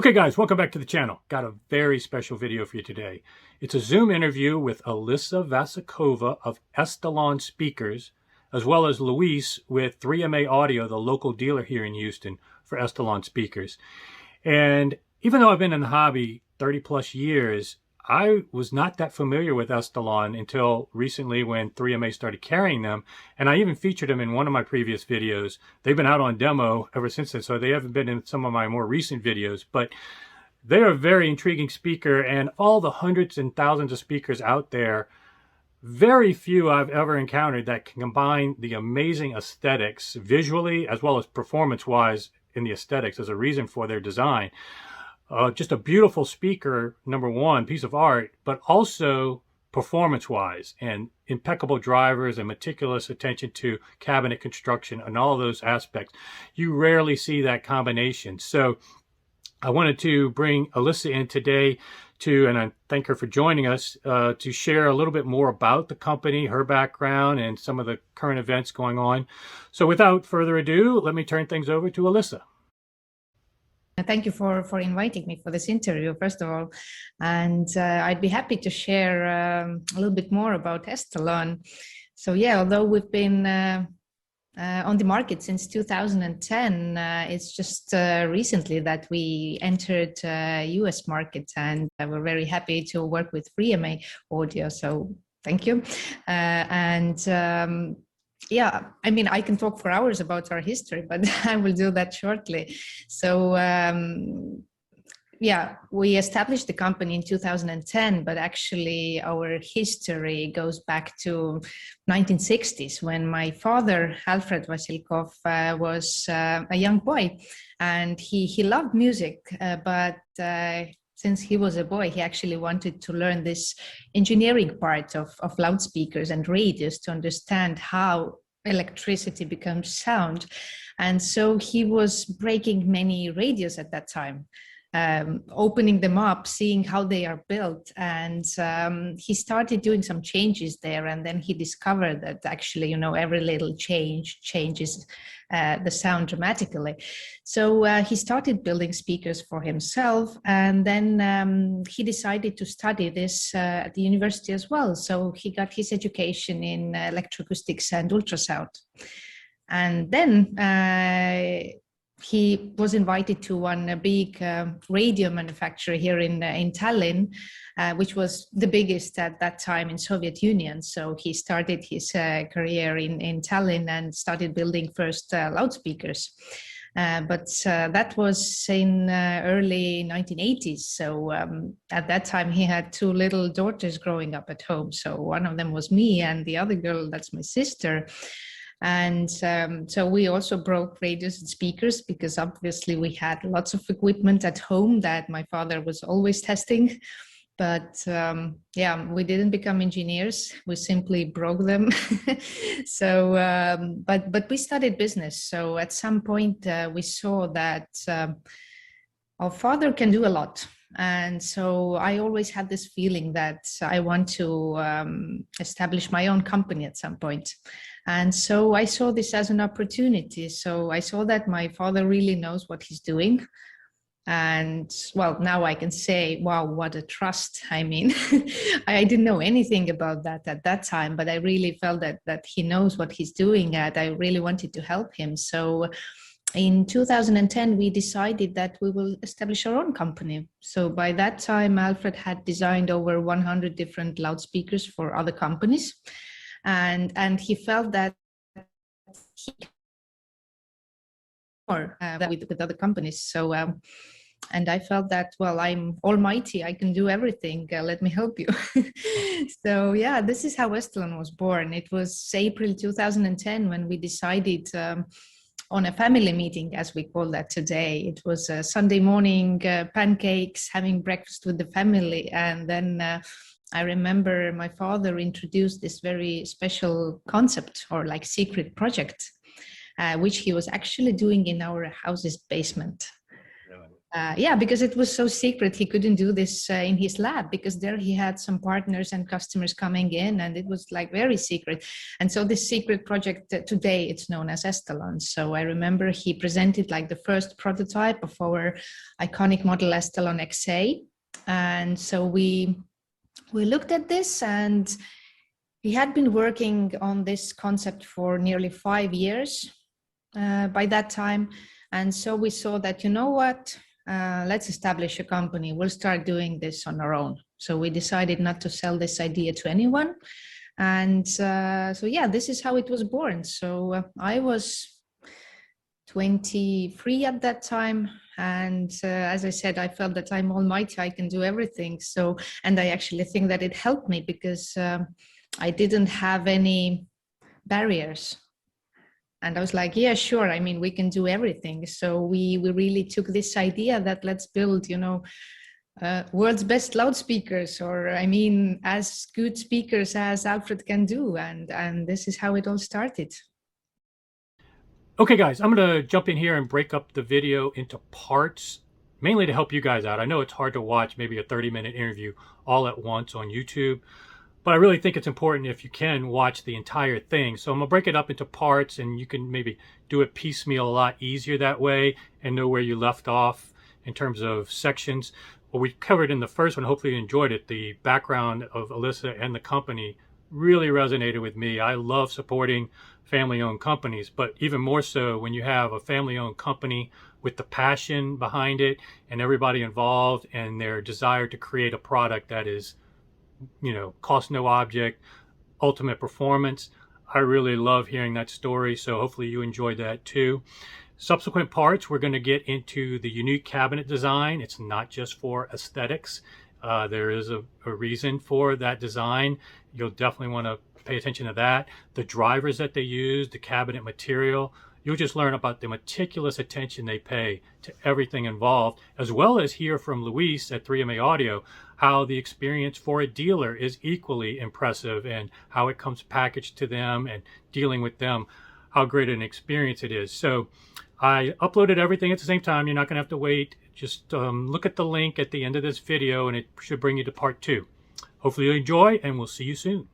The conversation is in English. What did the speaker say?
Okay guys, welcome back to the channel. Got a very special video for you today. It's a Zoom interview with Alissa Vassilkova of Estelon Speakers, as well as Luis with 3MA Audio, the local dealer here in Houston for Estelon Speakers. And even though I've been in the hobby 30 plus years, I was not that familiar with Estelon until recently when 3MA started carrying them. And I even featured them in one of my previous videos. They've been out on demo ever since then, so they haven't been in some of my more recent videos. But they're a very intriguing speaker, and all the hundreds and thousands of speakers out there, very few I've ever encountered that can combine the amazing aesthetics visually as well as performance-wise in the aesthetics as a reason for their design. Just a beautiful speaker, number one, piece of art, but also performance-wise and impeccable drivers and meticulous attention to cabinet construction and all those aspects. You rarely see that combination. So I wanted to bring Alissa in today and I thank her for joining us, to share a little bit more about the company, her background, and some of the current events going on. So without further ado, let me turn things over to Alissa. Thank you for inviting me for this interview, first of all. And I'd be happy to share a little bit more about Estelon. So yeah, although we've been on the market since 2010, it's just recently that we entered US market, and we're very happy to work with 3MA Audio. So thank you. Yeah, I mean, I can talk for hours about our history, but I will do that shortly. So, yeah, we established the company in 2010, but actually our history goes back to 1960s when my father, Alfred Vassilkov, was a young boy, and he loved music, but since he was a boy, he actually wanted to learn this engineering part of loudspeakers and radios to understand how electricity becomes sound. And so he was breaking many radios at that time, opening them up, seeing how they are built. And he started doing some changes there. And then he discovered that actually, every little change changes the sound dramatically. So he started building speakers for himself, and then he decided to study this at the university as well. So he got his education in electroacoustics and ultrasound. And then he was invited to one big radio manufacturer here in Tallinn, which was the biggest at that time in Soviet Union. So he started his career in Tallinn and started building first loudspeakers. But that was in early 1980s. So at that time, he had two little daughters growing up at home. So one of them was me, and the other girl, that's my sister. And so we also broke radios and speakers because obviously we had lots of equipment at home that my father was always testing. But yeah, we didn't become engineers. We simply broke them. So, but we started business. So at some point we saw that our father can do a lot. And so I always had this feeling that I want to establish my own company at some point. And so I saw this as an opportunity. So I saw that my father really knows what he's doing. And well, now I can say, wow, what a trust. I mean, I didn't know anything about that at that time, but I really felt that he knows what he's doing, and I really wanted to help him. So in 2010, we decided that we will establish our own company. So by that time, Alfred had designed over 100 different loudspeakers for other companies. And he felt that he more with other companies. So, and I felt that, well, I'm almighty, I can do everything. Let me help you. So yeah, this is how Estelon was born. It was April 2010 when we decided on a family meeting, as we call that today. It was a Sunday morning, pancakes, having breakfast with the family. And then I remember my father introduced this very special concept, or like secret project, which he was actually doing in our house's basement. Yeah, because it was so secret. He couldn't do this in his lab because there he had some partners and customers coming in, and it was like very secret. And so this secret project today, it's known as Estelon. So I remember he presented like the first prototype of our iconic model Estelon XA. And so we looked at this, and he had been working on this concept for nearly 5 years by that time. And so we saw that, you know what, let's establish a company. We'll start doing this on our own. So we decided not to sell this idea to anyone. And so, yeah, this is how it was born. So I was 23 at that time. And as I said, I felt that I'm almighty, I can do everything. So, and I actually think that it helped me because I didn't have any barriers. And I was like, yeah, sure. I mean, we can do everything. So we really took this idea that let's build, you know, world's best loudspeakers, or I mean, as good speakers as Alfred can do. And this is how it all started. Okay, guys, I'm going to jump in here and break up the video into parts, mainly to help you guys out. I know it's hard to watch maybe a 30-minute interview all at once on YouTube, but I really think it's important if you can watch the entire thing. So I'm gonna break it up into parts, and you can maybe do it piecemeal a lot easier that way and know where you left off in terms of sections. What we covered in the first one, hopefully you enjoyed it, the background of Alissa and the company really resonated with me. I love supporting family-owned companies, but even more so when you have a family-owned company with the passion behind it and everybody involved and their desire to create a product that is, you know, cost no object, ultimate performance. I really love hearing that story, so hopefully you enjoyed that too. Subsequent parts, we're going to get into the unique cabinet design. It's not just for aesthetics. There is a reason for that design. You'll definitely want to pay attention to that. The drivers that they use, the cabinet material. You'll just learn about the meticulous attention they pay to everything involved, as well as hear from Luis at 3MA Audio how the experience for a dealer is equally impressive and how it comes packaged to them and dealing with them, how great an experience it is. So I uploaded everything at the same time. You're not going to have to wait. Just look at the link at the end of this video and it should bring you to part 2. Hopefully you enjoy, and we'll see you soon.